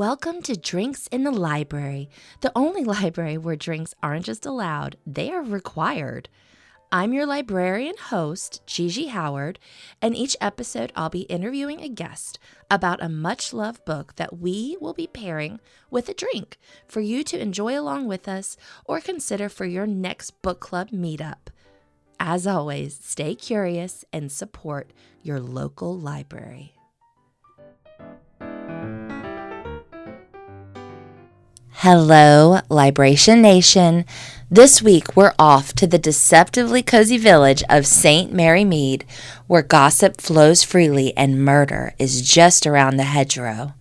Welcome to Drinks in the Library, the only library where drinks aren't just allowed, they are required. I'm your librarian host, Gigi Howard, and each episode I'll be interviewing a guest about a much-loved book that we will be pairing with a drink for you to enjoy along with us or consider for your next book club meetup. As always, stay curious and support your local library. Hello, Libration Nation. This week, we're off to the deceptively cozy village of St. Mary Mead, where gossip flows freely and murder is just around the hedgerow.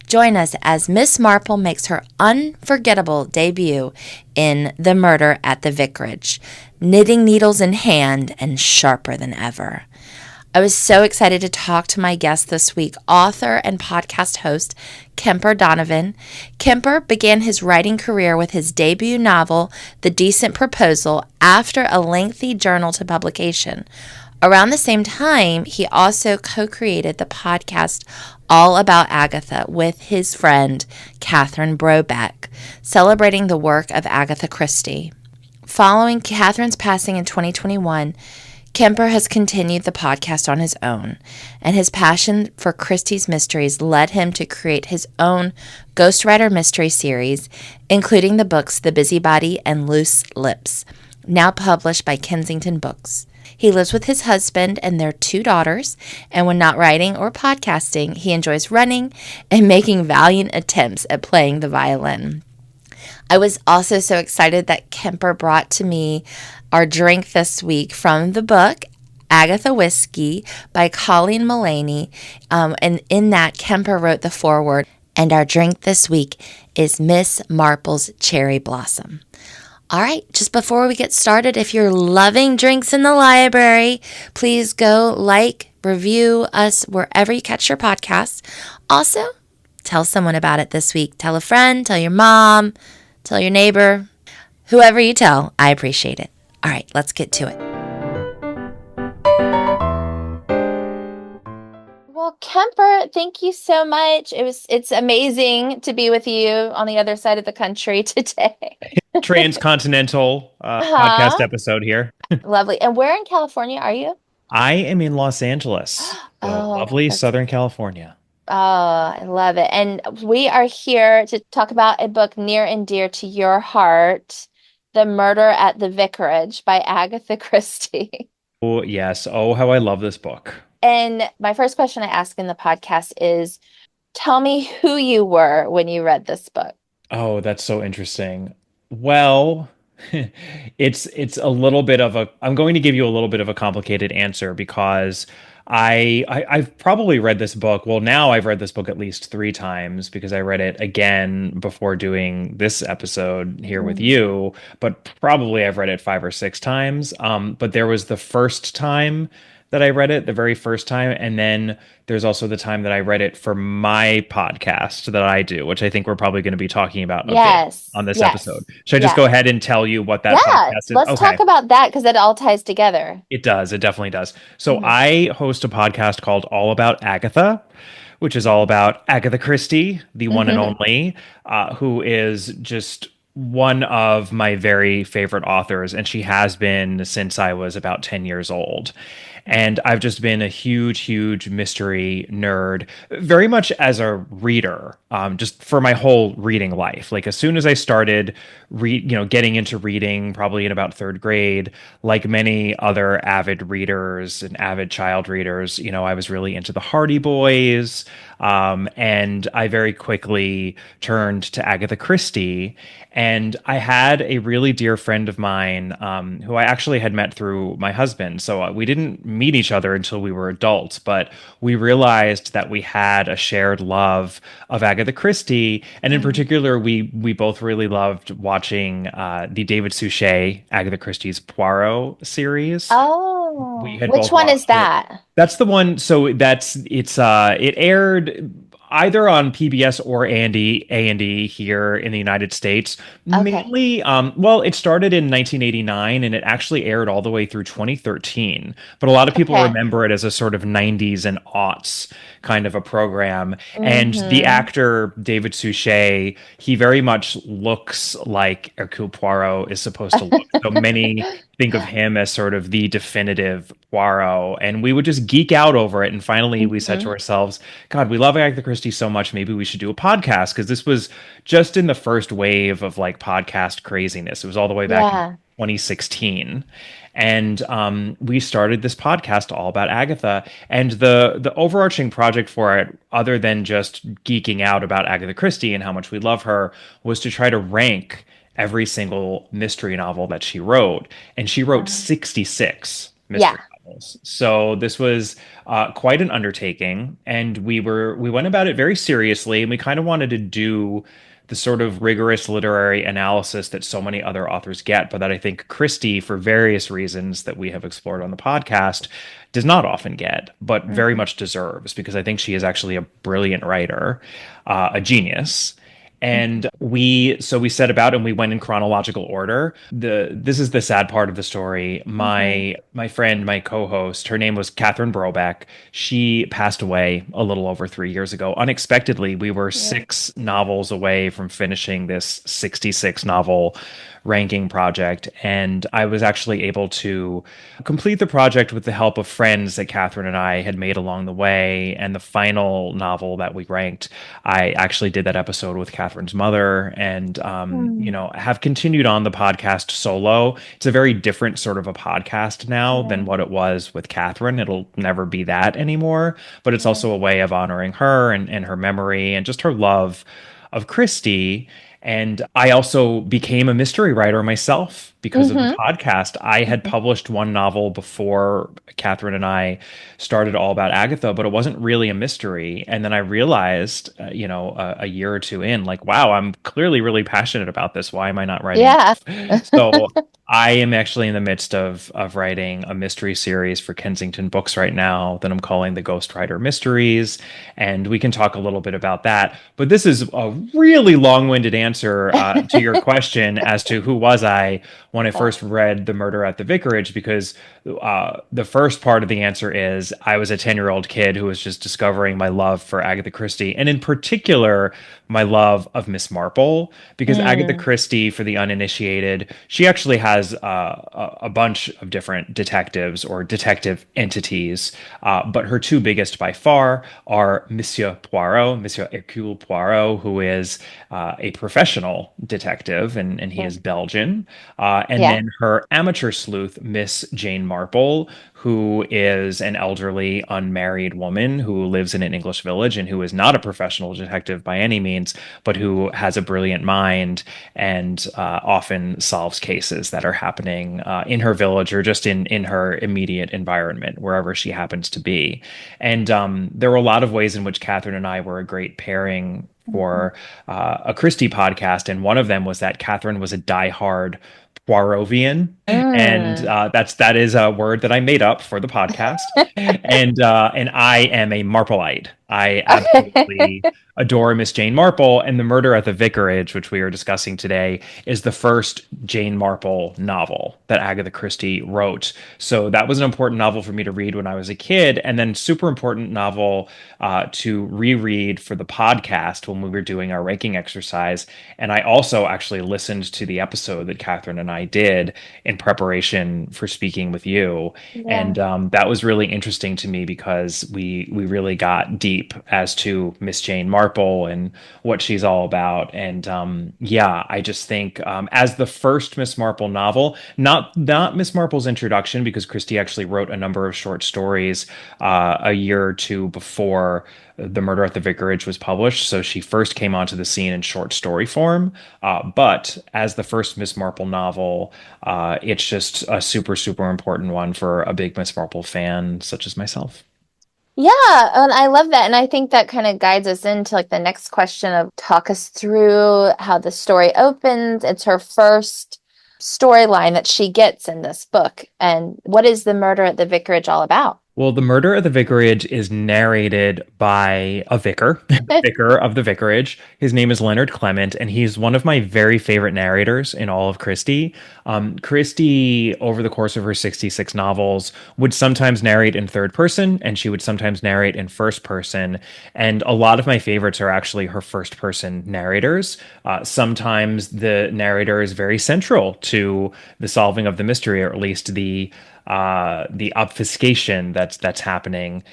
Join us as Miss Marple makes her unforgettable debut in The Murder at the Vicarage, knitting needles in hand and sharper than ever. I was so excited to talk to my guest this week, author and podcast host, Kemper Donovan. Kemper began his writing career with his debut novel, The Decent Proposal, after a lengthy journal to publication. Around the same time, he also co-created the podcast All About Agatha with his friend, Catherine Brobeck, celebrating the work of Agatha Christie. Following Catherine's passing in 2021, Kemper has continued the podcast on his own, and his passion for Christie's mysteries led him to create his own ghostwriter mystery series, including the books The Busybody and Loose Lips, now published by Kensington Books. He lives with his husband and their 2 daughters, and when not writing or podcasting, he enjoys running and making valiant attempts at playing the violin. I was also so excited that Kemper brought to me our drink this week from the book Agatha Whiskey by Colleen Mullaney. And in that, Kemper wrote the foreword. And our drink this week is Miss Marple's Cherry Blossom. All right, just before we get started, if you're loving Drinks in the Library, please go review us wherever you catch your podcasts. Also, tell someone about it this week. Tell a friend, tell your mom, tell your neighbor, whoever you tell. I appreciate it. All right, let's get to it. Well, Kemper, thank you so much. It's amazing to be with you on the other side of the country today. Transcontinental podcast episode here. Lovely. And where in California are you? I am in Los Angeles. Lovely Southern California. Oh, I love it. And we are here to talk about a book near and dear to your heart, The Murder at the Vicarage by Agatha Christie. Oh, yes. Oh, how I love this book. And my first question I ask in the podcast is, tell me who you were when you read this book. Oh, that's so interesting. Well, it's a little bit of I'm going to give you a little bit of a complicated answer because I've probably read this book. Well, now I've read this book at least 3 times because I read it again before doing this episode here with you, but probably I've read it 5 or 6 times. But there was the first time that I read it, the very first time, and then there's also the time that I read it for my podcast that I do, which I think we're probably going to be talking about a bit on this episode. Should I just go ahead and tell you what that podcast is? Let's talk about that because it all ties together. It does. It definitely does. So I host a podcast called All About Agatha, which is all about Agatha Christie, the one and only, who is just one of my very favorite authors, and she has been since I was about 10 years old. And I've just been a huge mystery nerd, very much as a reader, just for my whole reading life. Like as soon as I started getting into reading, probably in about 3rd grade, like many other avid readers and avid child readers, I was really into the Hardy Boys. And I very quickly turned to Agatha Christie. And I had a really dear friend of mine who I actually had met through my husband. So we didn't meet each other until we were adults, but we realized that we had a shared love of Agatha Christie. And in particular, we both really loved watching the David Suchet, Agatha Christie's Poirot series. Oh, which one is that? That's the one. So it aired either on PBS or A&E here in the United States. Okay. Mainly, well, it started in 1989 and it actually aired all the way through 2013. But a lot of people Okay. remember it as a sort of 90s and aughts kind of a program. And the Mm-hmm. actor David Suchet, he very much looks like Hercule Poirot is supposed to look. So many think of him as sort of the definitive Poirot, and we would just geek out over it. And finally, we said to Hmm. ourselves, God, we love Agatha Christie so much. Maybe we should do a podcast because this was just in the first wave of like podcast craziness. It was all the way back in Yeah. 2016. And we started this podcast all about Agatha. And the overarching project for it, other than just geeking out about Agatha Christie and how much we love her, was to try to rank every single mystery novel that she wrote. And she wrote Uh, 66 yeah. mystery novels. So this was quite an undertaking, and we went about it very seriously, and we kind of wanted to do the sort of rigorous literary analysis that so many other authors get, but that I think Christie, for various reasons that we have explored on the podcast, does not often get, but very Hmm. much deserves, because I think she is actually a brilliant writer, a genius. Hmm. And we set about and we went in chronological order. This is the sad part of the story. Hmm. My friend, my co-host, her name was Catherine Brobeck. She passed away a little over 3 years ago. Unexpectedly, we were Yeah. 6 novels away from finishing this 66 novel ranking project. And I was actually able to complete the project with the help of friends that Catherine and I had made along the way. And the final novel that we ranked, I actually did that episode with Catherine's mother, and Mm. have continued on the podcast solo. It's a very different sort of a podcast now Yeah. than what it was with Catherine. It'll never be that anymore, but it's Yeah. also a way of honoring her and her memory and just her love of Christie. And I also became a mystery writer myself because of the Hmm. podcast. I had published one novel before Catherine and I started All About Agatha, but it wasn't really a mystery. And then I realized, a year or two in, like, wow, I'm clearly really passionate about this. Why am I not writing Yeah. more? So I am actually in the midst of writing a mystery series for Kensington Books right now that I'm calling the Ghostwriter Mysteries, and we can talk a little bit about that. But this is a really long-winded answer to your question as to who was I when I first read The Murder at the Vicarage, because the first part of the answer is I was a 10-year-old kid who was just discovering my love for Agatha Christie, and in particular, my love of Miss Marple, because Agatha Mm. Christie, for the uninitiated, she actually has a bunch of different detectives or detective entities, but her two biggest by far are Monsieur Poirot, Monsieur Hercule Poirot, who is a professional detective, and he Yeah. is Belgian, and Yeah. then her amateur sleuth, Miss Jane Marple, who is an elderly unmarried woman who lives in an English village and who is not a professional detective by any means, but who has a brilliant mind and often solves cases that are happening in her village or just in her immediate environment, wherever she happens to be. And there were a lot of ways in which Catherine and I were a great pairing for a Christie podcast, and one of them was that Catherine was a diehard Poirovian, and Mm. that is a word that I made up for the podcast, and I am a Marpleite. I absolutely adore Miss Jane Marple, and The Murder at the Vicarage, which we are discussing today, is the first Jane Marple novel that Agatha Christie wrote. So that was an important novel for me to read when I was a kid, and then super important novel to reread for the podcast when we were doing our ranking exercise. And I also actually listened to the episode that Catherine and I did in preparation for speaking with you, Yeah. and that was really interesting to me because we really got deep as to Miss Jane Marple and what she's all about. And yeah, I just think as the first Miss Marple novel, not Miss Marple's introduction, because Christie actually wrote a number of short stories a year or two before The Murder at the Vicarage was published. So she first came onto the scene in short story form. But as the first Miss Marple novel, it's just a super, super important one for a big Miss Marple fan such as myself. Yeah, and I love that. And I think that kind of guides us into like the next question of talk us through how the story opens. It's her first storyline that she gets in this book. And what is the murder at the vicarage all about? Well, The Murder at the Vicarage is narrated by a vicar, the vicar of the vicarage. His name is Leonard Clement, and he's one of my very favorite narrators in all of Christie. Christie, over the course of her 66 novels, would sometimes narrate in third person, and she would sometimes narrate in first person. And a lot of my favorites are actually her first person narrators. Sometimes the narrator is very central to the solving of the mystery, or at least the obfuscation that's happening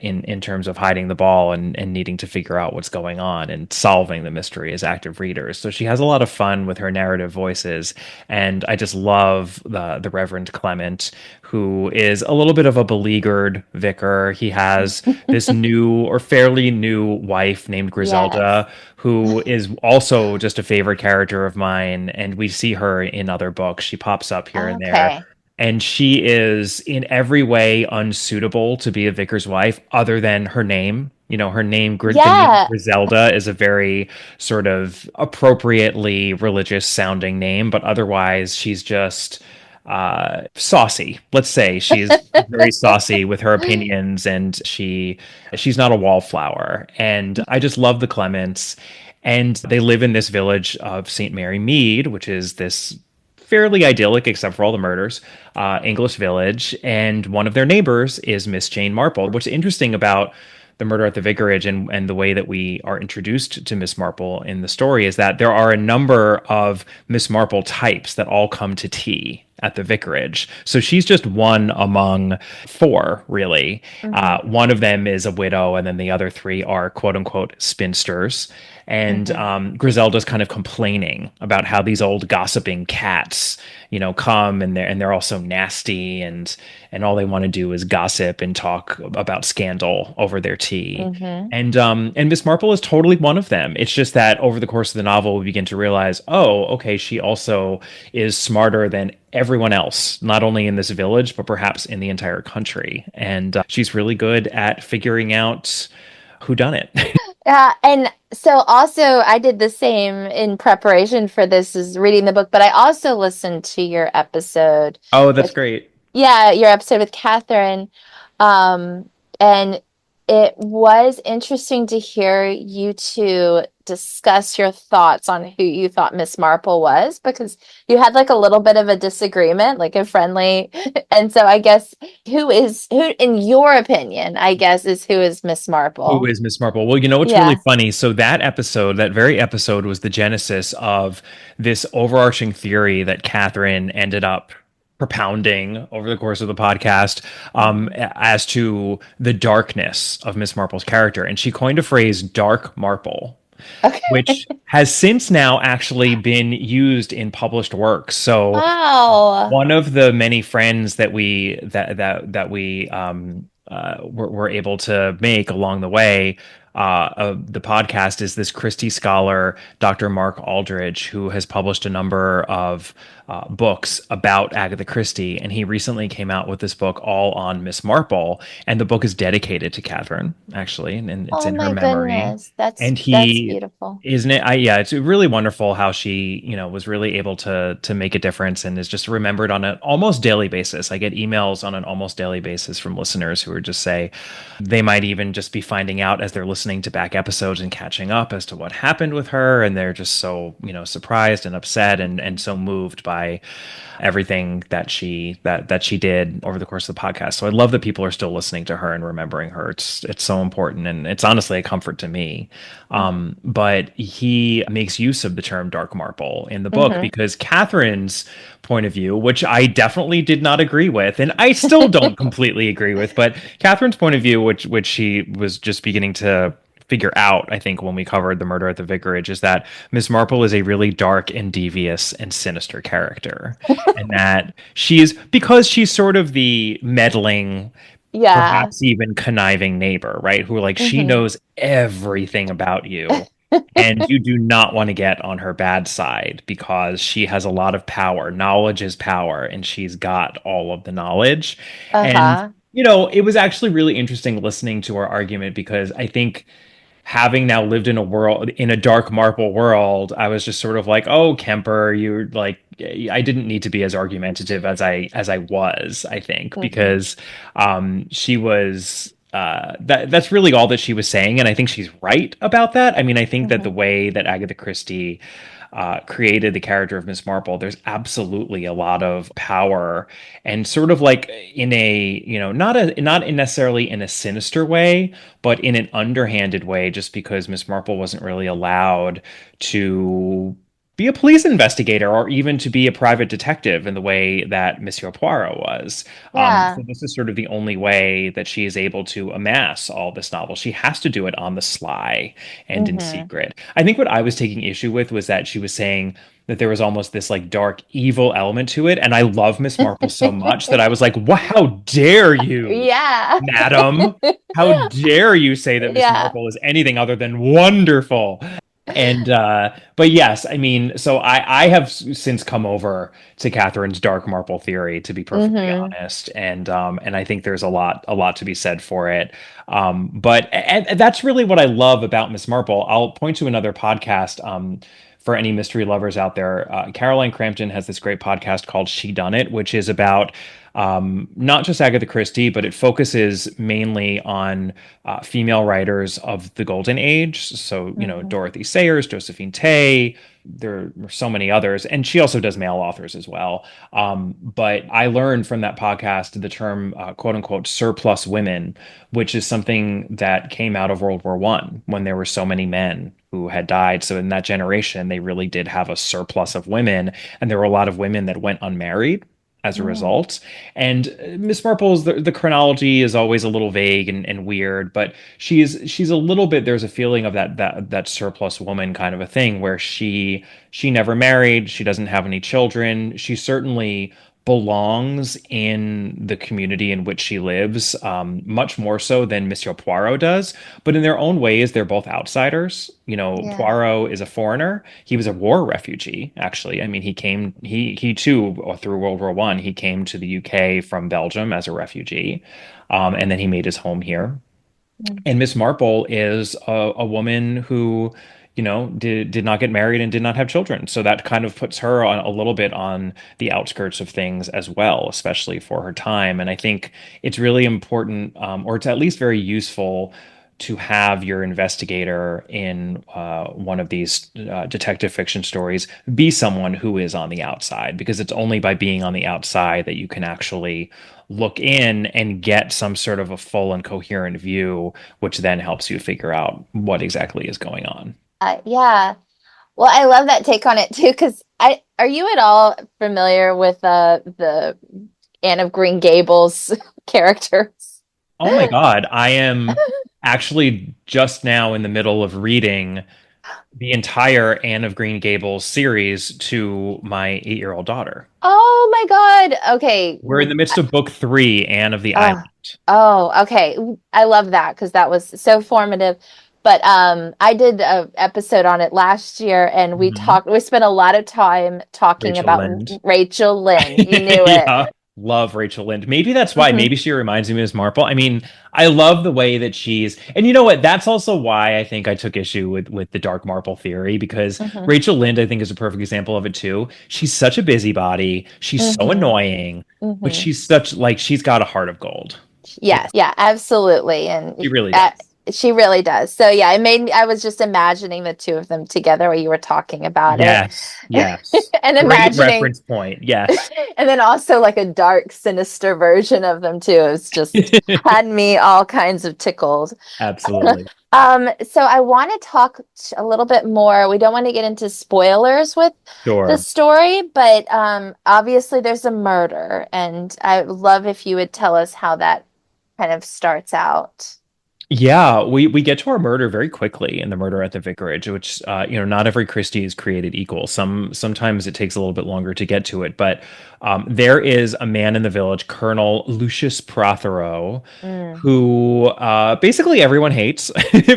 in terms of hiding the ball and needing to figure out what's going on and solving the mystery as active readers. So she has a lot of fun with her narrative voices, and I just love the Reverend Clement, who is a little bit of a beleaguered vicar. He has this new or fairly new wife named Yes. Griselda, who is also just a favorite character of mine, and we see her in other books. She pops up here and there, Okay. and she is in every way unsuitable to be a vicar's wife other than her name. You know, her name, the name Yeah. Griselda, is a very sort of appropriately religious sounding name, but otherwise she's just saucy. Let's say she's very saucy with her opinions, and she's not a wallflower. And I just love the Clements. And they live in this village of St. Mary Mead, which is this fairly idyllic, except for all the murders, English village. And one of their neighbors is Miss Jane Marple. What's interesting about the murder at the vicarage and the way that we are introduced to Miss Marple in the story is that there are a number of Miss Marple types that all come to tea at the vicarage. So she's just one among four, really. Hmm. One of them is a widow, and then the other three are quote unquote spinsters. And Hmm. Griselda's kind of complaining about how these old gossiping cats, come and they're all so nasty, and all they want to do is gossip and talk about scandal over their tea. Hmm. And Miss Marple is totally one of them. It's just that over the course of the novel, we begin to realize, oh, okay, she also is smarter than everyone else, not only in this village, but perhaps in the entire country. And she's really good at figuring out who done it. And so also I did the same in preparation for this is reading the book, but I also listened to your episode Oh, that's with, great. yeah, your episode with Catherine. Um, and it was interesting to hear you two discuss your thoughts on who you thought Miss Marple was, because you had like a little bit of a disagreement, like a friendly. And so I guess who, in your opinion, I guess, is who is Miss Who Marple? is Miss Marple? Well, you know what's really Yeah. funny? So that episode, that very episode, was the genesis of this overarching theory that Catherine ended up propounding over the course of the podcast, Mhm. as to the darkness of Miss Marple's character. And she coined a phrase, dark Marple, Okay. which has since now actually been used in published works. So Wow. one of the many friends that we were able to make along the way of the podcast is this Christie scholar, Dr. Mark Aldridge, who has published a number of books about Agatha Christie, and he recently came out with this book all on Miss Marple, and the book is dedicated to Catherine, actually, and it's Oh in her my memory. goodness. That's And that's he beautiful. isn't it? Yeah, it's really wonderful how she, was really able to make a difference and is just remembered on an almost daily basis. I get emails on an almost daily basis from listeners who are just say they might even just be finding out as they're listening to back episodes and catching up as to what happened with her, and they're just so, surprised and upset and so moved by everything that she did over the course of the podcast. So I love that people are still listening to her and remembering her. It's so important, and it's honestly a comfort to me. But he makes use of the term dark marple in the book Hmm. because Catherine's point of view, which I definitely did not agree with, and I still don't completely agree with, but Catherine's point of view, which she was just beginning to figure out, I think, when we covered the murder at the vicarage, is that Miss Marple is a really dark and devious and sinister character. And that because she's sort of the meddling, Yeah. perhaps even conniving neighbor, right? Who, like, she Hmm. knows everything about you. And you do not want to get on her bad side because she has a lot of power. Knowledge is power, and she's got all of the knowledge. And, Uh-huh. it was actually really interesting listening to our argument because I think having now lived in a dark Marple world, I was just sort of like, oh, Kemper, you're like, I didn't need to be as argumentative as I was, I think, Mhm. because she was that's really all that she was saying, and I think she's right about that. I mean, I think that the Mhm. way that Agatha Christie created the character of Miss Marple, there's absolutely a lot of power and sort of like in a, not in necessarily in a sinister way, but in an underhanded way, just because Miss Marple wasn't really allowed to be a police investigator or even to be a private detective in the way that Monsieur Poirot was. Yeah. So this is sort of the only way that she is able to amass all this novel. She has to do it on the sly and in Mhm. secret. I think what I was taking issue with was that she was saying that there was almost this like dark evil element to it. And I love Miss Marple so much that I was like, wow, how dare you, Yeah. madam? How dare you say that Miss Yeah. Marple is anything other than wonderful? And but yes, I mean, so I have since come over to Catherine's dark marple theory, to be perfectly Mhm. honest, and I think there's a lot to be said for it. But and that's really what I love about Miss Marple. I'll point to another podcast. For any mystery lovers out there, Caroline Crampton has this great podcast called She Done It, which is about not just Agatha Christie, but it focuses mainly on female writers of the Golden Age. So, Mhm. Dorothy Sayers, Josephine Tey, there are so many others. And she also does male authors as well. But I learned from that podcast the term quote unquote surplus women, which is something that came out of World War One when there were so many men who had died. So in that generation, they really did have a surplus of women. And there were a lot of women that went unmarried as a Mhm. result. And Miss Marple's the chronology is always a little vague and weird, but she's a little bit, there's a feeling of that surplus woman kind of a thing where she never married, she doesn't have any children, she certainly belongs in the community in which she lives, much more so than Monsieur Poirot does. But in their own ways, they're both outsiders. Yeah. Poirot is a foreigner. He was a war refugee, actually. I mean, he too, through World War One, he came to the UK from Belgium as a refugee, and then he made his home here. And Miss Marple is a woman who, did not get married and did not have children. So that kind of puts her on a little bit on the outskirts of things as well, especially for her time. And I think it's really important, or it's at least very useful to have your investigator in one of these detective fiction stories be someone who is on the outside, because it's only by being on the outside that you can actually look in and get some sort of a full and coherent view, which then helps you figure out what exactly is going on. Yeah. Well, I love that take on it too, because I are you at all familiar with the Anne of Green Gables characters? Oh my God, I am actually just now in the middle of reading the entire Anne of Green Gables series to my 8-year-old daughter. Oh my God. Okay. We're in the midst of book three, Anne of the Island. Oh, oh, okay. I love that because that was so formative. But I did an episode on it last year and Mhm. we spent a lot of time talking Rachel about Lynde. Rachel Lynn. You knew it. Yeah, love Rachel Lynde. Maybe that's why. Hmm. Maybe she reminds me of Miss Marple. I mean, I love the way that and you know what? That's also why I think I took issue with the dark Marple theory, because Hmm. Rachel Lynde, I think, is a perfect example of it too. She's such a busybody. She's so Hmm. annoying, but Hmm. she's got a heart of gold. You know, Yes, yeah, absolutely. And she really does. she really does. So yeah, it made me, I was just imagining the two of them together while you were talking about it. Yes, yes. And Great imagining reference point. Yes. and then also like a dark, sinister version of them too. It's just had me all kinds of tickled. Absolutely. So I want to talk a little bit more. We don't want to get into spoilers with the Sure. story, but obviously there's a murder, and I would love if you would tell us how that kind of starts out. Yeah, we get to our murder very quickly in the murder at the vicarage, which not every Christie is created equal. Sometimes it takes a little bit longer to get to it, but there is a man in the village, Colonel Lucius Prothero, Mm. who basically everyone hates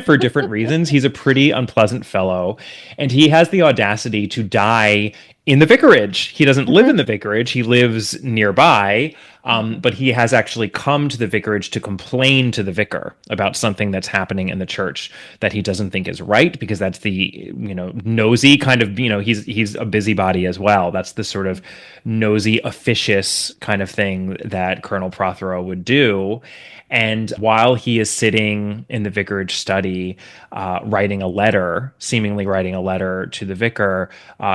for different reasons. He's a pretty unpleasant fellow, and he has the audacity to die in the vicarage. He doesn't live in the vicarage. He lives nearby, but he has actually come to the vicarage to complain to the vicar about something that's happening in the church that he doesn't think is right, because that's the, nosy kind of, he's a busybody as well. That's the sort of nosy, officious kind of thing that Colonel Prothero would do. And while he is sitting in the vicarage study, seemingly writing a letter to the vicar,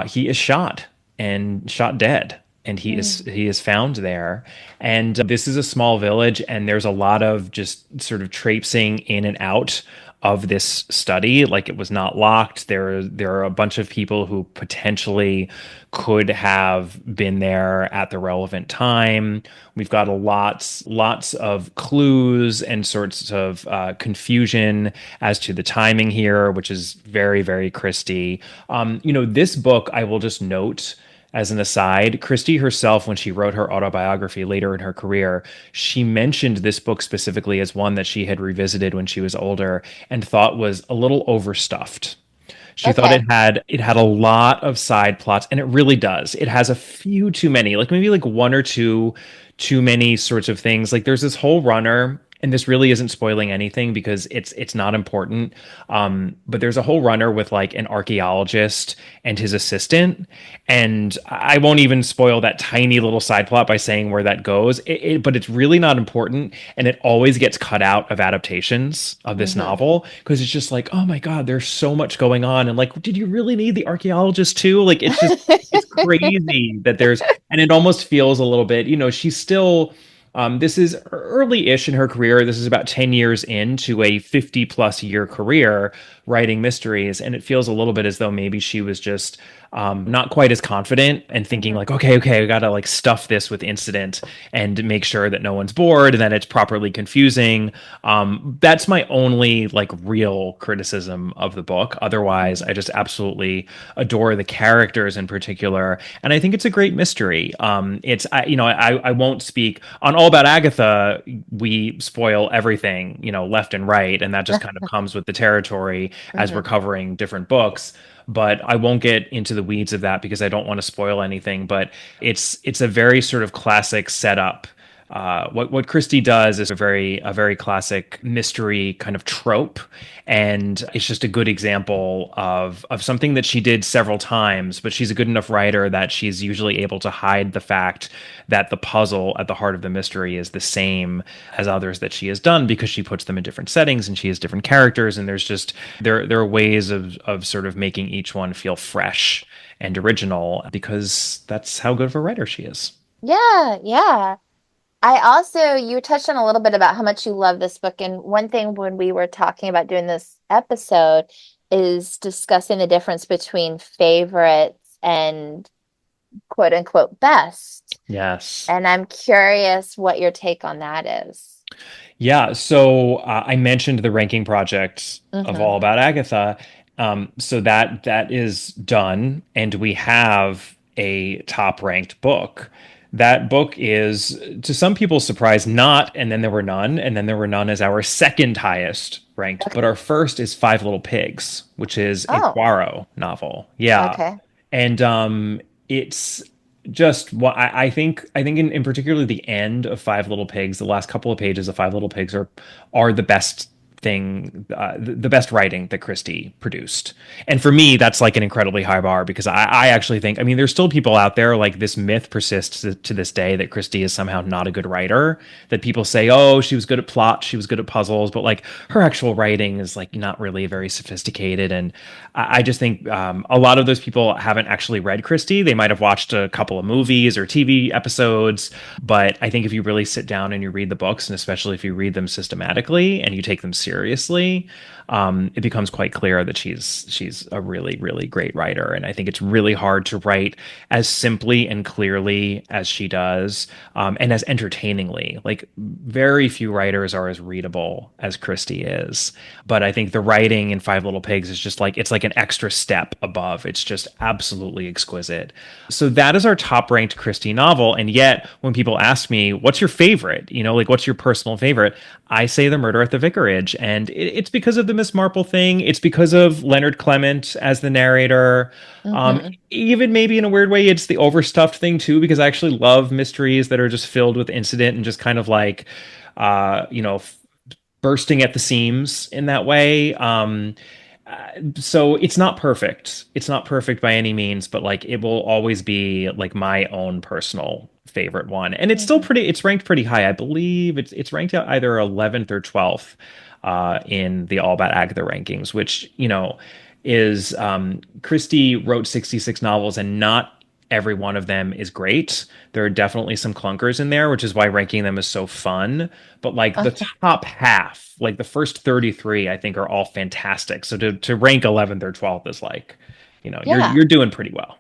he is shot dead. And he is found there. And this is a small village, and there's a lot of just sort of traipsing in and out of this study. Like, it was not locked. There are a bunch of people who potentially could have been there at the relevant time. We've got lots of clues and sorts of confusion as to the timing here, which is very, very Christie. This book, I will just note, as an aside, Christie herself, when she wrote her autobiography later in her career, she mentioned this book specifically as one that she had revisited when she was older and thought was a little overstuffed. She thought it had a lot of side plots, and it really does. It has a few too many, like maybe like one or two too many sorts of things. Like, there's this whole runner, and this really isn't spoiling anything because it's not important. But there's a whole runner with like an archaeologist and his assistant. And I won't even spoil that tiny little side plot by saying where that goes. But it's really not important. And it always gets cut out of adaptations of this novel, because it's just like, oh my God, there's so much going on. And like, did you really need the archaeologist too? Like, it's just, it's crazy that and it almost feels a little bit, she's still, this is early-ish in her career. This is about 10 years into a 50-plus year career writing mysteries, and it feels a little bit as though maybe she was just not quite as confident and thinking like, okay, I gotta like stuff this with incident and make sure that no one's bored and that it's properly confusing. That's my only like real criticism of the book. Otherwise, I just absolutely adore the characters in particular, and I think it's a great mystery. I won't speak on All About Agatha. We spoil everything, left and right, and that just kind of comes with the territory as we're covering different books. But I won't get into the weeds of that because I don't want to spoil anything. But it's a very sort of classic setup. What Christie does is a very classic mystery kind of trope, and it's just a good example of something that she did several times. But she's a good enough writer that she's usually able to hide the fact that the puzzle at the heart of the mystery is the same as others that she has done, because she puts them in different settings and she has different characters, and there's just there are ways of sort of making each one feel fresh and original, because that's how good of a writer she is. Yeah. You touched on a little bit about how much you love this book. And one thing when we were talking about doing this episode is discussing the difference between favorites and quote unquote best. Yes. And I'm curious what your take on that is. Yeah. So I mentioned the ranking project of All About Agatha. So that is done, and we have a top ranked book. That book is, to some people's surprise, not And Then There Were None. And Then There Were None is our second highest ranked. Okay. But our first is Five Little Pigs, which is a Poirot novel. Yeah. Okay. And it's just what I think in particular the end of Five Little Pigs, the last couple of pages of Five Little Pigs are the best thing, the best writing that Christie produced. And for me, that's like an incredibly high bar, because I actually think, there's still people out there, like this myth persists to this day that Christie is somehow not a good writer, that people say, oh, she was good at plot, she was good at puzzles, but like her actual writing is like not really very sophisticated. And I just think a lot of those people haven't actually read Christie. They might have watched a couple of movies or TV episodes, but I think if you really sit down and you read the books, and especially if you read them systematically and you take them seriously, it becomes quite clear that she's a really, really great writer. And I think it's really hard to write as simply and clearly as she does, and as entertainingly. Like, very few writers are as readable as Christie is. But I think the writing in Five Little Pigs is just like, it's like an extra step above. It's just absolutely exquisite. So that is our top ranked Christie novel. And yet when people ask me, what's your favorite? Like, what's your personal favorite? I say The Murder at the Vicarage. And it's because of the Miss Marple thing. It's because of Leonard Clement as the narrator. Even maybe in a weird way, it's the overstuffed thing too, because I actually love mysteries that are just filled with incident and just kind of like, bursting at the seams in that way. So it's not perfect. It's not perfect by any means, but like it will always be like my own personal favorite one. And it's still it's ranked pretty high. I believe it's ranked out either 11th or 12th in the All About Agatha rankings, which, is Christie wrote 66 novels and not every one of them is great. There are definitely some clunkers in there, which is why ranking them is so fun. But like the top half, like the first 33, I think are all fantastic. So to rank 11th or 12th is like, you're doing pretty well.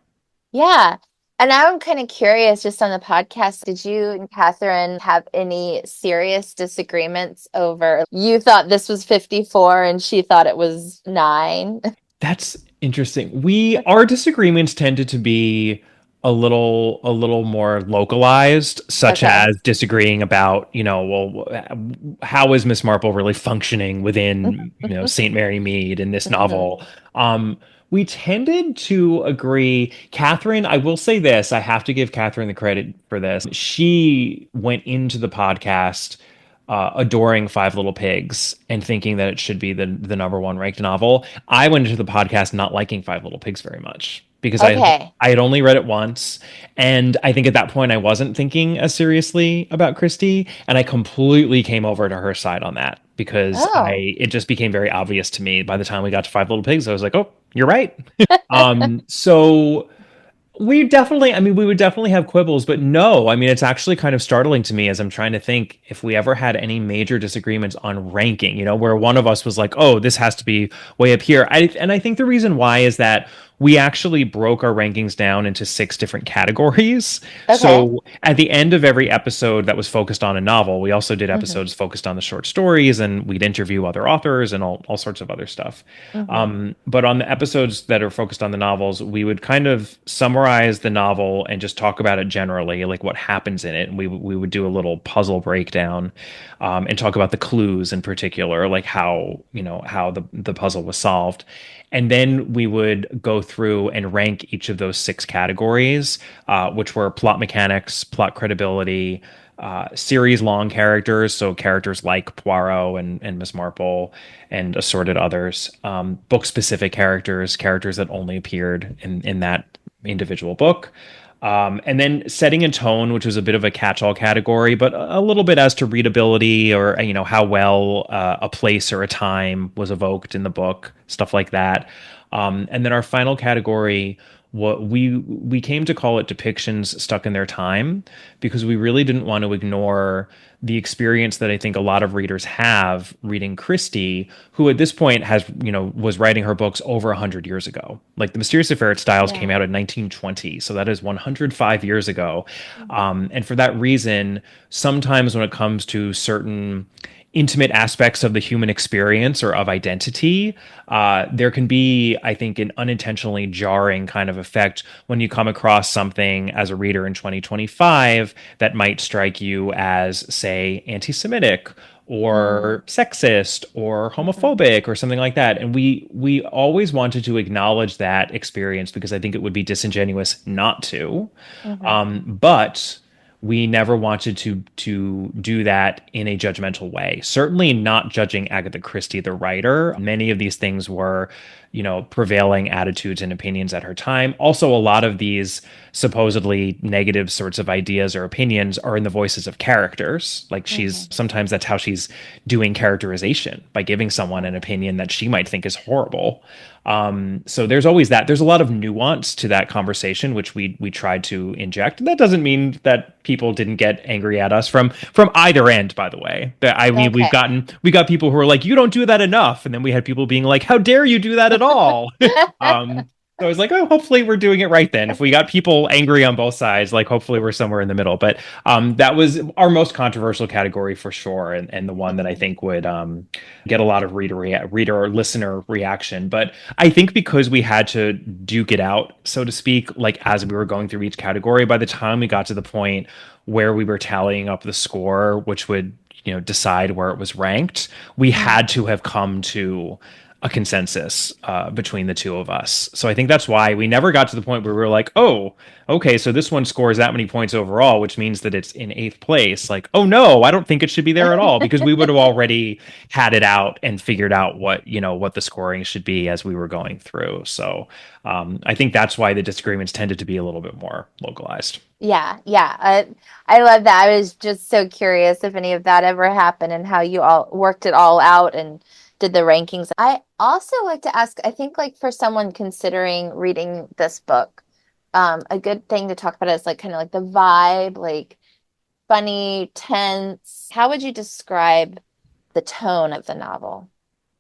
Yeah. And I'm kind of curious, just on the podcast, did you and Catherine have any serious disagreements over you thought this was 54 and she thought it was 9? That's interesting. Our disagreements tended to be a little more localized, such as disagreeing about, how is Miss Marple really functioning within, St. Mary Mead in this novel? We tended to agree. Catherine, I will say this, I have to give Catherine the credit for this. She went into the podcast adoring Five Little Pigs and thinking that it should be the number one ranked novel. I went into the podcast not liking Five Little Pigs very much because I had only read it once, and I think at that point I wasn't thinking as seriously about Christie, and I completely came over to her side on that because it just became very obvious to me by the time we got to Five Little Pigs. I was like, oh, you're right. So we would definitely have quibbles, but no, I mean, it's actually kind of startling to me as I'm trying to think if we ever had any major disagreements on ranking, where one of us was like, oh, this has to be way up here. And I think the reason why is that we actually broke our rankings down into 6 different categories. Okay. So at the end of every episode that was focused on a novel, we also did episodes focused on the short stories, and we'd interview other authors and all sorts of other stuff. But on the episodes that are focused on the novels, we would kind of summarize the novel and just talk about it generally, like what happens in it. And we would do a little puzzle breakdown and talk about the clues in particular, like how the puzzle was solved. And then we would go through and rank each of those 6 categories, which were plot mechanics, plot credibility, series long characters, so characters like Poirot and Miss Marple and assorted others, book specific characters that only appeared in that individual book. And then setting a tone, which was a bit of a catch-all category, but a little bit as to readability or, how well a place or a time was evoked in the book, stuff like that. And then our final category, what we came to call it depictions stuck in their time, because we really didn't want to ignore the experience that I think a lot of readers have reading Christie, who at this point was writing her books over 100 years ago. Like The Mysterious Affair at Styles came out in 1920. So that is 105 years ago. And for that reason, sometimes when it comes to certain intimate aspects of the human experience or of identity, there can be, I think, an unintentionally jarring kind of effect when you come across something as a reader in 2025 that might strike you as, say, anti-Semitic or sexist or homophobic or something like that. And we always wanted to acknowledge that experience because I think it would be disingenuous not to. But we never wanted to do that in a judgmental way. Certainly not judging Agatha Christie, the writer. Many of these things were, prevailing attitudes and opinions at her time. Also, a lot of these supposedly negative sorts of ideas or opinions are in the voices of characters. Like sometimes that's how she's doing characterization, by giving someone an opinion that she might think is horrible. So there's always that. There's a lot of nuance to that conversation, which we tried to inject. And that doesn't mean that people didn't get angry at us from either end, by the way. We got people who were like, you don't do that enough. And then we had people being like, how dare you do that at all? So I was like, oh, hopefully we're doing it right then. If we got people angry on both sides, like hopefully we're somewhere in the middle. But that was our most controversial category for sure, and the one that I think would get a lot of reader or listener reaction. But I think because we had to duke it out, so to speak, like as we were going through each category, by the time we got to the point where we were tallying up the score, which would decide where it was ranked, we had to have come to a consensus between the two of us. So I think that's why we never got to the point where we were like, oh, okay, so this one scores that many points overall, which means that it's in eighth place. Like, oh no, I don't think it should be there at all, because we would have already had it out and figured out what the scoring should be as we were going through. So I think that's why the disagreements tended to be a little bit more localized. Yeah, yeah. I love that. I was just so curious if any of that ever happened and how you all worked it all out and did the rankings. I also like to ask, I think like for someone considering reading this book, a good thing to talk about is like kind of like the vibe, like funny, tense. How would you describe the tone of the novel?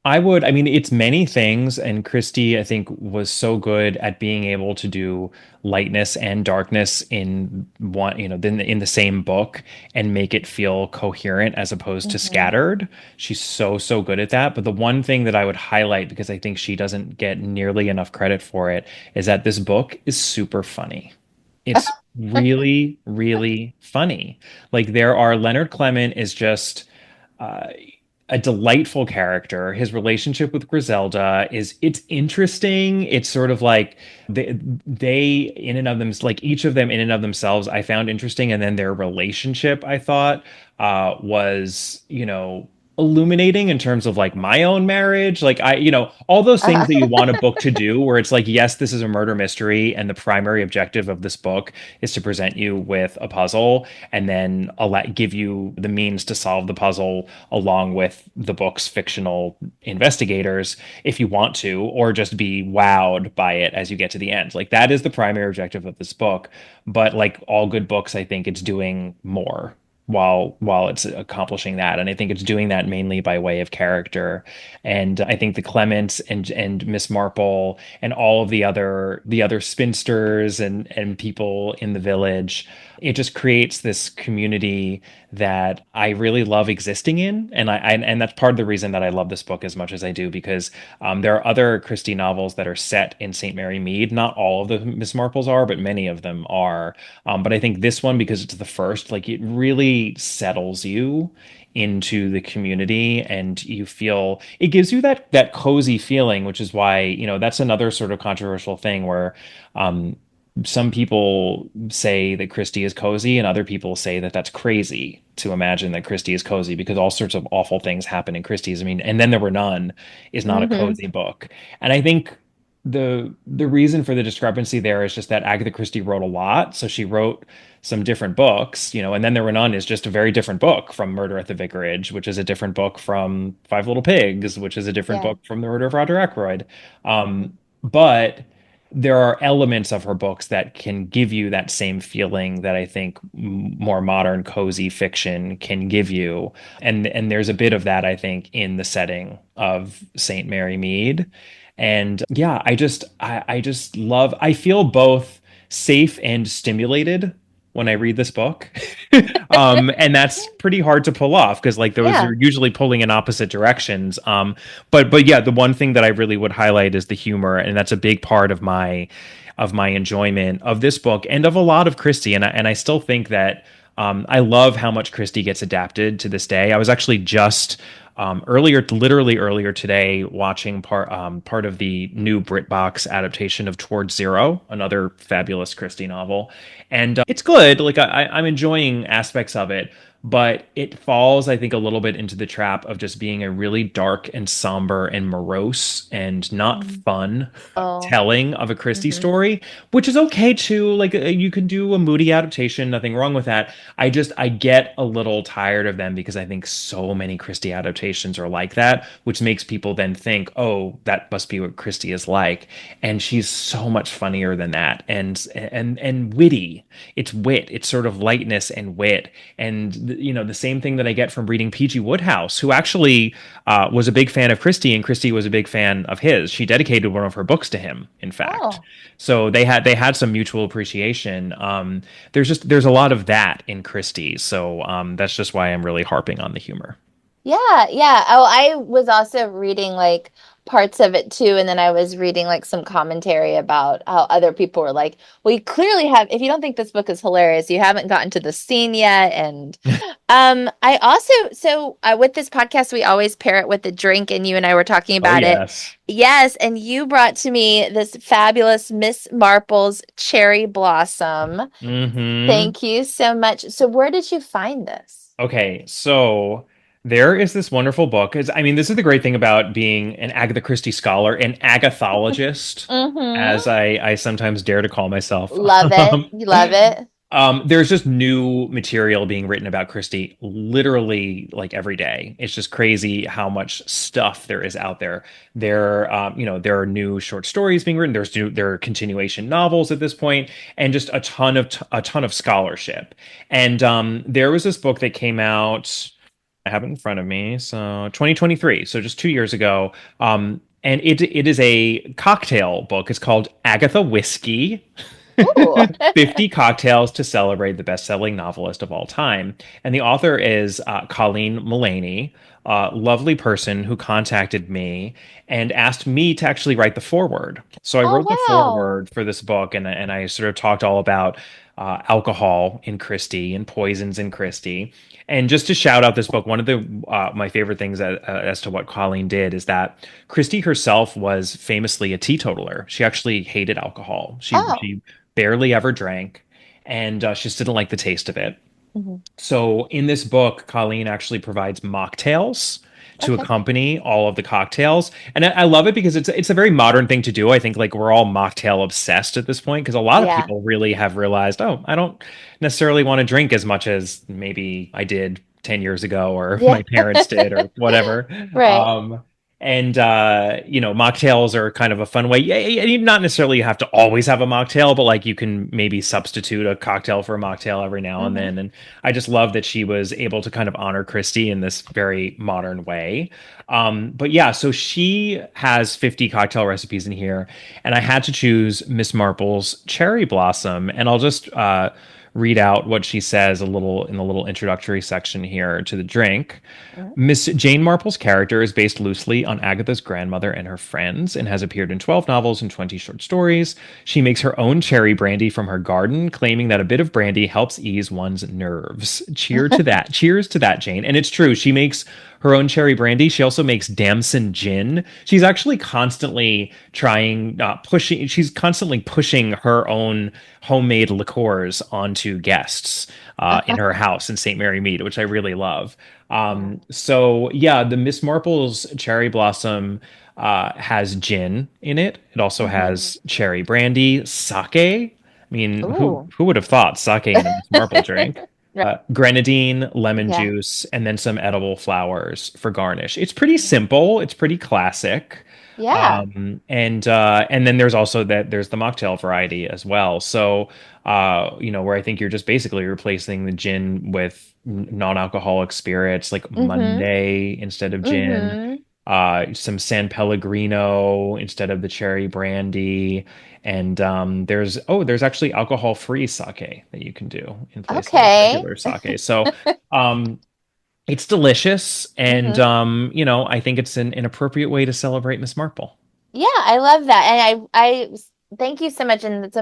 I mean, it's many things, and Christie, I think, was so good at being able to do lightness and darkness in one, in the same book and make it feel coherent as opposed to Hmm. scattered. She's so good at that. But the one thing that I would highlight, because I think she doesn't get nearly enough credit for it, is that this book is super funny. It's really funny. Like Leonard Clement is just uh, a delightful character. His relationship with Griselda it's interesting. It's sort of like they in and of them, like each of them in and of themselves, I found interesting, and then their relationship I thought was illuminating in terms of like my own marriage. Like all those things Uh-huh. that you want a book to do, where it's like, yes, this is a murder mystery, and the primary objective of this book is to present you with a puzzle and then give you the means to solve the puzzle along with the book's fictional investigators if you want to, or just be wowed by it as you get to the end. Like that is the primary objective of this book. But like all good books, I think it's doing more while it's accomplishing that, and I think it's doing that mainly by way of character. And I think the Clements and Miss Marple and all of the other spinsters and people in the village, it just creates this community that I really love existing in. And that's part of the reason that I love this book as much as I do, because there are other Christie novels that are set in St. Mary Mead. Not all of the Miss Marples are, but many of them are. But I think this one, because it's the first, like it really settles you into the community, and you feel it gives you that cozy feeling, which is why, that's another sort of controversial thing where um some people say that Christie is cozy, and other people say that that's crazy to imagine that Christie is cozy, because all sorts of awful things happen in Christie's. I mean, And Then There Were None is not a Hmm. cozy book. And I think the reason for the discrepancy there is just that Agatha Christie wrote a lot. So she wrote some different books, And Then There Were None is just a very different book from Murder at the Vicarage, which is a different book from Five Little Pigs, which is a different Yeah. book from The Murder of Roger Ackroyd. But there are elements of her books that can give you that same feeling that I think more modern cozy fiction can give you. And there's a bit of that, I think, in the setting of St. Mary Mead. And yeah, I just love, I feel both safe and stimulated when I read this book. And that's pretty hard to pull off, because like those Yeah. are usually pulling in opposite directions. But yeah, the one thing that I really would highlight is the humor, and that's a big part of my enjoyment of this book and of a lot of Christie. And I still think that I love how much Christie gets adapted to this day. I was actually just literally earlier today, watching part of the new BritBox adaptation of Towards Zero, another fabulous Christie novel, and it's good. Like I'm enjoying aspects of it, but it falls, I think, a little bit into the trap of just being a really dark and somber and morose and not Mm. fun Oh. telling of a Christie Hmm. story, which is okay too. Like you can do a moody adaptation, nothing wrong with that. I get a little tired of them, because I think so many Christie adaptations are like that, which makes people then think, oh, that must be what Christie is like. And she's so much funnier than that, and witty. It's wit. It's sort of lightness and wit, and the same thing that I get from reading P.G. Wodehouse, who actually was a big fan of Christie, and Christie was a big fan of his. She dedicated one of her books to him, in fact. Oh. So they had some mutual appreciation. There's a lot of that in Christie, so that's just why I'm really harping on the humor. Yeah, yeah. Oh, I was also reading like parts of it too. And then I was reading like some commentary about how other people were like, well, you clearly have, if you don't think this book is hilarious, you haven't gotten to the scene yet. And I also, with this podcast, we always pair it with a drink, and you and I were talking Oh, about it. yes. Yes, and you brought to me this fabulous Miss Marple's Cherry Blossom. Hmm. Thank you so much. So where did you find this? Okay, so there is this wonderful book. I mean, this is the great thing about being an Agatha Christie scholar, an agathologist, as Mm-hmm. I sometimes dare to call myself. Love it. You love it. There's just new material being written about Christie literally like every day. It's just crazy how much stuff there is out there. There are new short stories being written. There are continuation novels at this point, and just a ton of scholarship. And there was this book that came out. I have it in front of me. So 2023, so just 2 years ago. And it is a cocktail book. It's called Agatha Whiskey. Ooh. 50 cocktails to celebrate the best-selling novelist of all time. And the author is Colleen Mullaney, a lovely person who contacted me and asked me to actually write the foreword. So I Oh, wrote the wow. foreword for this book, and I sort of talked all about alcohol in Christie and poisons in Christie. And just to shout out this book, one of the my favorite things as to what Colleen did is that Christie herself was famously a teetotaler. She actually hated alcohol. Oh. She barely ever drank, and she just didn't like the taste of it. Mhm. So in this book, Colleen actually provides mocktails to Okay. accompany all of the cocktails, and I love it because it's a very modern thing to do. I think like we're all mocktail obsessed at this point because a lot of Yeah. people really have realized, oh, I don't necessarily want to drink as much as maybe I did 10 years ago or Yeah. my parents did or whatever. Right. And mocktails are kind of a fun way. Yeah, you not necessarily have to always have a mocktail, but like you can maybe substitute a cocktail for a mocktail every now and Hmm. then. And I just love that she was able to kind of honor Christie in this very modern way. But yeah, so she has 50 cocktail recipes in here, and I had to choose Miss Marple's Cherry Blossom, and I'll just read out what she says a little in the little introductory section here to the drink. Miss Jane Marple's character is based loosely on Agatha's grandmother and her friends and has appeared in 12 novels and 20 short stories. She makes her own cherry brandy from her garden, claiming that a bit of brandy helps ease one's nerves. Cheer to that. Cheers to that, Jane. And it's true. She makes her own cherry brandy. She also makes damson gin. She's actually constantly she's constantly pushing her own homemade liqueurs onto guests in her house in St. Mary Mead, which I really love. Yeah. So yeah, the Miss Marple's Cherry Blossom has gin in it. It also Hmm. has cherry brandy, sake. I mean, Ooh. who would have thought sake in a Miss Marple drink? Right. Grenadine, lemon Yeah. juice, and then some edible flowers for garnish. It's pretty simple. It's pretty classic. Yeah. And then there's the mocktail variety as well. So where I think you're just basically replacing the gin with non-alcoholic spirits like Hmm. Monday instead of gin, Hmm. some San Pellegrino instead of the cherry brandy, and there's actually alcohol-free sake that you can do in place of Okay. regular sake. So um, it's delicious, and Hmm. I think it's an appropriate way to celebrate Miss Marple. Yeah, I love that. And thank you so much. And it's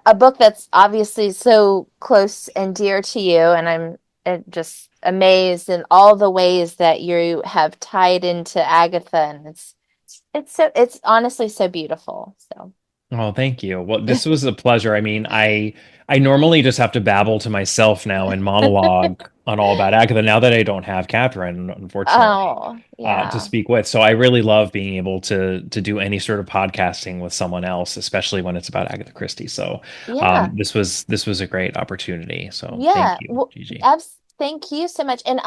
a book that's obviously so close and dear to you. And I'm just amazed in all the ways that you have tied into Agatha. And it's honestly so beautiful. So, Oh, thank you. Well, this was a pleasure. I mean, I normally just have to babble to myself now and monologue on all about Agatha now that I don't have Catherine, unfortunately, oh, to yeah. speak with. So I really love being able to do any sort of podcasting with someone else, especially when it's about Agatha Christie. So Yeah. this was a great opportunity. So thank Yeah. you, Well, Gigi. thank you so much. And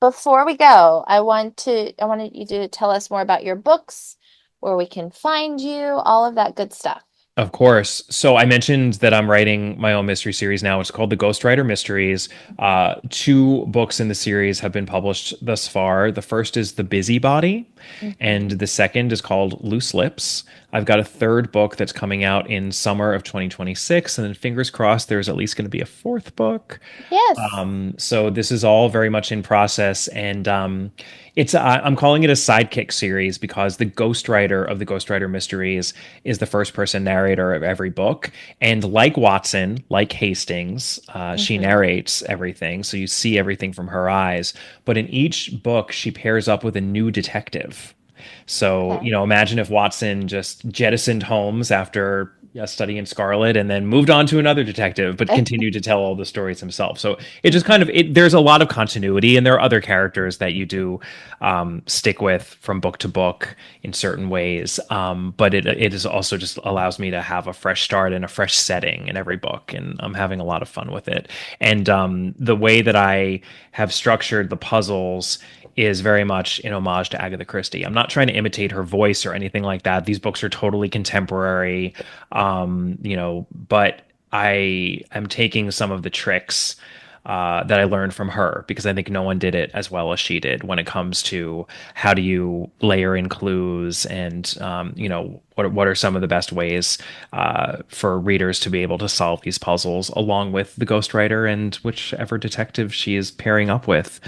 before we go, I wanted you to tell us more about your books, where we can find you, all of that good stuff. Of course. So I mentioned that I'm writing my own mystery series now. It's called the Ghostwriter Mysteries. Two books in the series have been published thus far. The first is The Busybody, Mhm. and the second is called Loose Lips. I've got a third book that's coming out in summer of 2026, and then fingers crossed there's at least going to be a fourth book. Yes. So this is all very much in process, and I'm calling it a sidekick series because the ghostwriter of the Ghostwriter Mysteries is the first person narrator of every book, and like Watson, like Hastings, she narrates everything, so you see everything from her eyes. But in each book, she pairs up with a new detective. So, Okay. imagine if Watson just jettisoned Holmes after studying Scarlet and then moved on to another detective, but continued to tell all the stories himself. So it just kind of, there's a lot of continuity, and there are other characters that you do stick with from book to book in certain ways. But it is also just allows me to have a fresh start and a fresh setting in every book. And I'm having a lot of fun with it. And the way that I have structured the puzzles is very much in homage to Agatha Christie. I'm not trying to imitate her voice or anything like that. These books are totally contemporary, but I am taking some of the tricks that I learned from her, because I think no one did it as well as she did when it comes to how do you layer in clues, and what are some of the best ways for readers to be able to solve these puzzles, along with the ghostwriter and whichever detective she is pairing up with,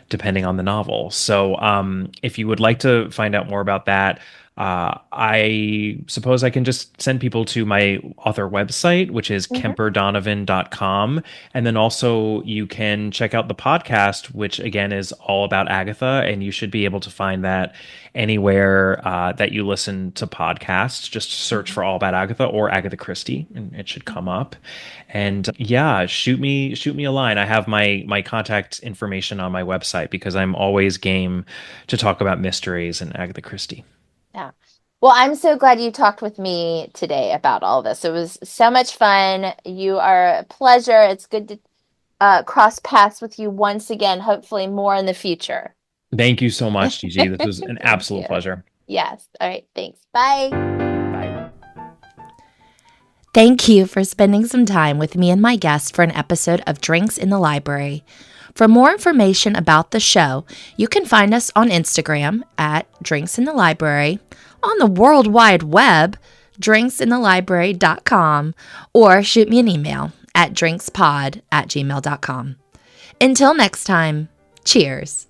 depending on the novel. So if you would like to find out more about that, I suppose I can just send people to my author website, which is kemperdonovan.com. And then also you can check out the podcast, which again is all about Agatha. And you should be able to find that anywhere that you listen to podcasts. Just search for All About Agatha or Agatha Christie, and it should come up. And yeah, shoot me a line. I have my contact information on my website, because I'm always game to talk about mysteries and Agatha Christie. Yeah. Well, I'm so glad you talked with me today about all this. It was so much fun. You are a pleasure. It's good to cross paths with you once again, hopefully more in the future. Thank you so much, Gigi. This was an Thank absolute you. pleasure. Yes. All right. Thanks. Bye. Bye. Thank you for spending some time with me and my guest for an episode of Drinks in the Library. For more information about the show, you can find us on Instagram at Drinks in the Library, on the World Wide Web, drinksinthelibrary.com, or shoot me an email at drinkspod@gmail.com. Until next time, cheers.